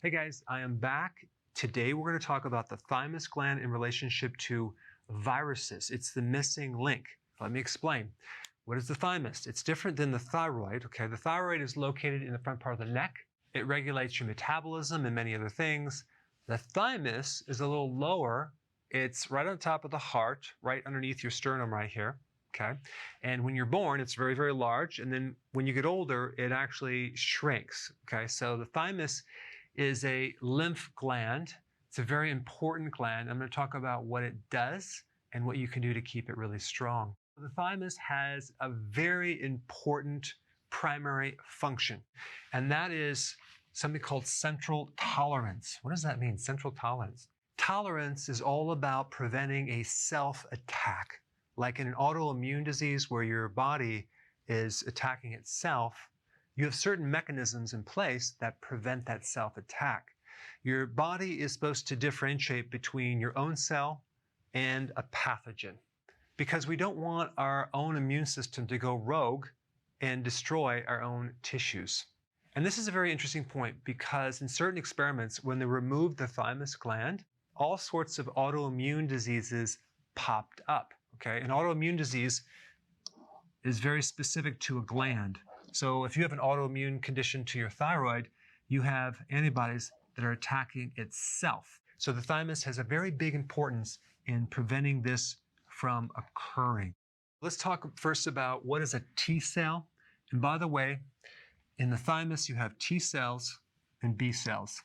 Hey guys, I am back. Today we're going to talk about the thymus gland in relationship to viruses. It's the missing link. Let me explain. What is the thymus? It's different than the thyroid. Okay, the thyroid is located in the front part of the neck. It regulates your metabolism and many other things. The thymus is a little lower. It's right on top of the heart, right underneath your sternum right here. Okay, and when you're born, it's very, very large. And then when you get older, it actually shrinks. Okay, so the thymus is a lymph gland. It's a very important gland. I'm going to talk about what it does and what you can do to keep it really strong. The thymus has a very important primary function, and that is something called central tolerance. What does that mean, central tolerance? Tolerance is all about preventing a self-attack. Like in an autoimmune disease where your body is attacking itself, you have certain mechanisms in place that prevent that self-attack. Your body is supposed to differentiate between your own cell and a pathogen, because we don't want our own immune system to go rogue and destroy our own tissues. And this is a very interesting point, because in certain experiments, when they removed the thymus gland, all sorts of autoimmune diseases popped up. Okay, an autoimmune disease is very specific to a gland. So if you have an autoimmune condition to your thyroid, you have antibodies that are attacking itself. So the thymus has a very big importance in preventing this from occurring. Let's talk first about what is a T cell. And by the way, in the thymus, you have T cells and B cells.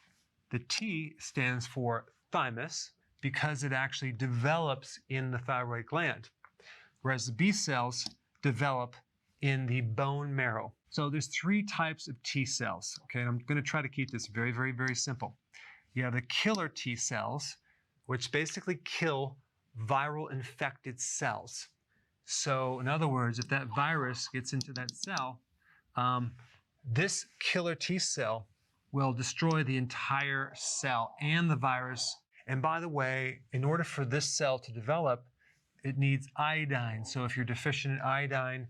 The T stands for thymus because it actually develops in the thyroid gland, whereas the B cells develop in the bone marrow. So there's three types of T cells, okay? And I'm going to try to keep this very, very, very simple. You have the killer T cells, which basically kill viral infected cells. So in other words, if that virus gets into that cell, this killer T cell will destroy the entire cell and the virus. And by the way, in order for this cell to develop, it needs iodine. So if you're deficient in iodine,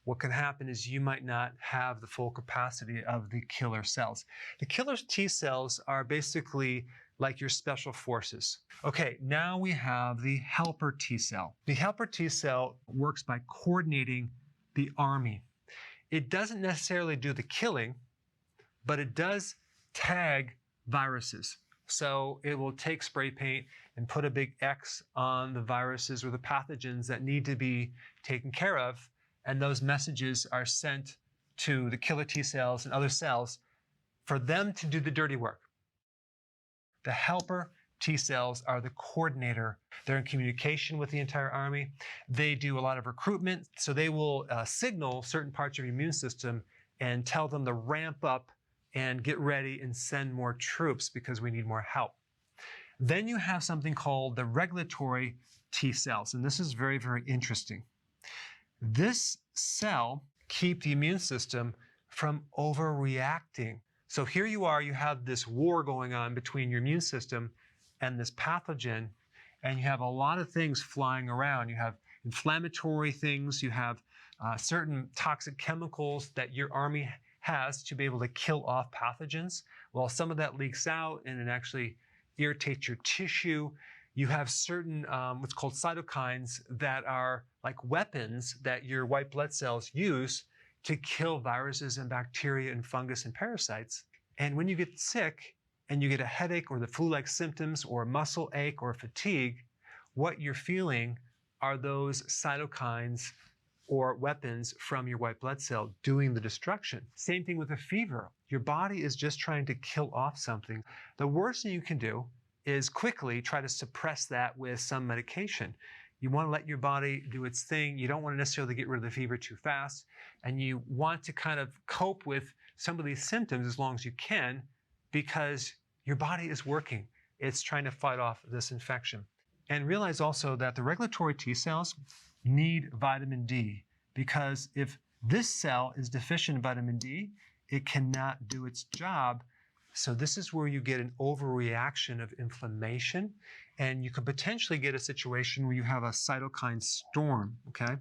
what can happen is you might not have the full capacity of the killer cells. The killer T cells are basically like your special forces. Okay, now we have the helper T cell. The helper T cell works by coordinating the army. It doesn't necessarily do the killing, but it does tag viruses. So it will take spray paint and put a big X on the viruses or the pathogens that need to be taken care of. And those messages are sent to the killer T cells and other cells for them to do the dirty work. The helper T cells are the coordinator. They're in communication with the entire army. They do a lot of recruitment. So they will signal certain parts of your immune system and tell them to ramp up and get ready and send more troops because we need more help. Then you have something called the regulatory T cells, and this is very, very interesting. This cell keeps the immune system from overreacting. So here you are, you have this war going on between your immune system and this pathogen, and you have a lot of things flying around. You have inflammatory things, you have certain toxic chemicals that your army has to be able to kill off pathogens. Well, some of that leaks out and it actually irritates your tissue. You have certain what's called cytokines that are like weapons that your white blood cells use to kill viruses and bacteria and fungus and parasites. And when you get sick and you get a headache or the flu-like symptoms or a muscle ache or fatigue, what you're feeling are those cytokines or weapons from your white blood cell doing the destruction. Same thing with a fever. Your body is just trying to kill off something. The worst thing you can do is quickly try to suppress that with some medication. You want to let your body do its thing. You don't want to necessarily get rid of the fever too fast. And you want to kind of cope with some of these symptoms as long as you can, because your body is working. It's trying to fight off this infection. And realize also that the regulatory T cells need vitamin D, because if this cell is deficient in vitamin D, it cannot do its job. So this is where you get an overreaction of inflammation, and you could potentially get a situation where you have a cytokine storm, okay?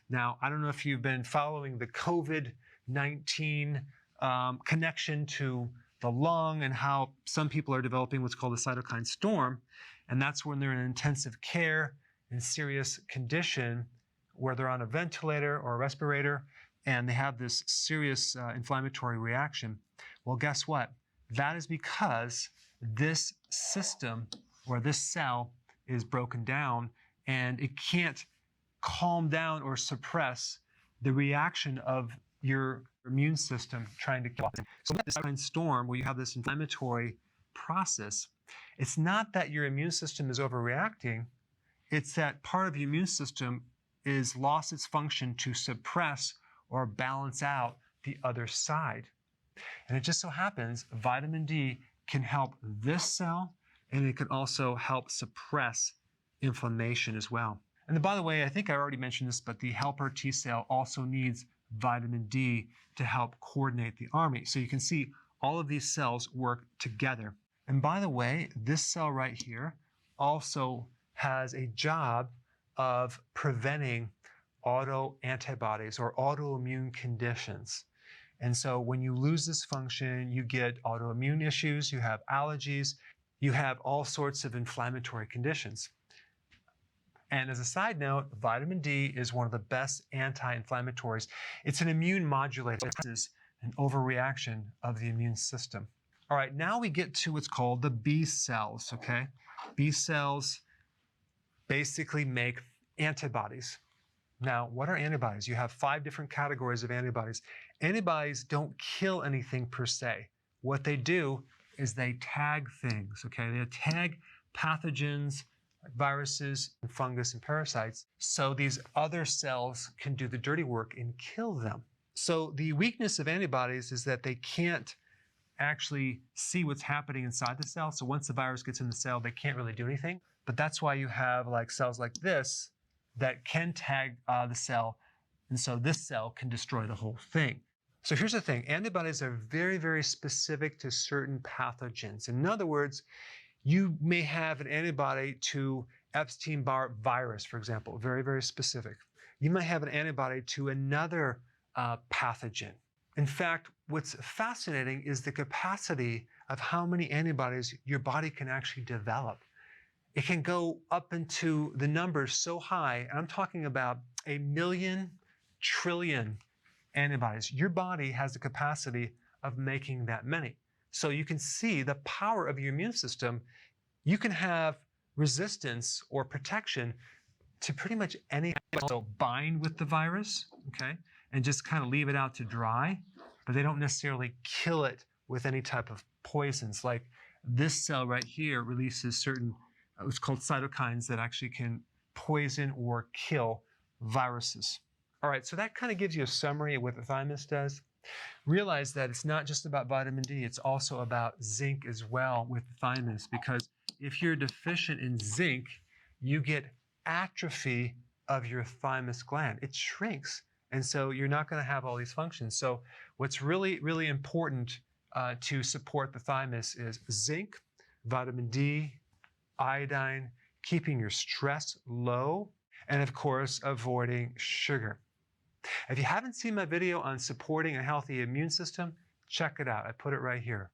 Now, I don't know if you've been following the COVID-19 connection to the lung and how some people are developing what's called a cytokine storm. And that's when they're in intensive care in serious condition where they're on a ventilator or a respirator and they have this serious inflammatory reaction. Well, guess what? That is because this system or this cell is broken down and it can't calm down or suppress the reaction of your immune system trying to kill it. So this cytokine storm where you have this inflammatory process, it's not that your immune system is overreacting, it's that part of your immune system is lost its function to suppress or balance out the other side. And it just so happens vitamin D can help this cell and it can also help suppress inflammation as well. And by the way, I think I already mentioned this, but the helper T cell also needs vitamin D to help coordinate the army. So you can see all of these cells work together. And by the way, this cell right here also has a job of preventing autoantibodies or autoimmune conditions. And so when you lose this function, you get autoimmune issues, you have allergies, you have all sorts of inflammatory conditions. And as a side note, vitamin D is one of the best anti-inflammatories. It's an immune modulator. It's an overreaction of the immune system. All right, now we get to what's called the B cells, okay? B cells basically make antibodies. Now, what are antibodies? You have 5 different categories of antibodies. Antibodies don't kill anything per se. What they do is they tag things, okay? They tag pathogens, viruses, and fungus and parasites, so these other cells can do the dirty work and kill them. So the weakness of antibodies is that they can't actually see what's happening inside the cell. So once the virus gets in the cell, they can't really do anything. But that's why you have like cells like this that can tag the cell. And so this cell can destroy the whole thing. So here's the thing. Antibodies are very, very specific to certain pathogens. In other words, you may have an antibody to Epstein-Barr virus, for example, very, very specific. You might have an antibody to another pathogen. In fact, what's fascinating is the capacity of how many antibodies your body can actually develop. It can go up into the numbers so high, and I'm talking about 1,000,000 trillion antibodies. Your body has the capacity of making that many. So you can see the power of your immune system. You can have resistance or protection to pretty much anything. So bind with the virus, okay, and just kind of leave it out to dry, but they don't necessarily kill it with any type of poisons. Like this cell right here releases certain, what's called cytokines that actually can poison or kill viruses. All right, so that kind of gives you a summary of what the thymus does. Realize that it's not just about vitamin D, it's also about zinc as well with the thymus, because if you're deficient in zinc, you get atrophy of your thymus gland. It shrinks, and so you're not going to have all these functions. So what's really, really important to support the thymus is zinc, vitamin D, iodine, keeping your stress low, and of course, avoiding sugar. If you haven't seen my video on supporting a healthy immune system, check it out. I put it right here.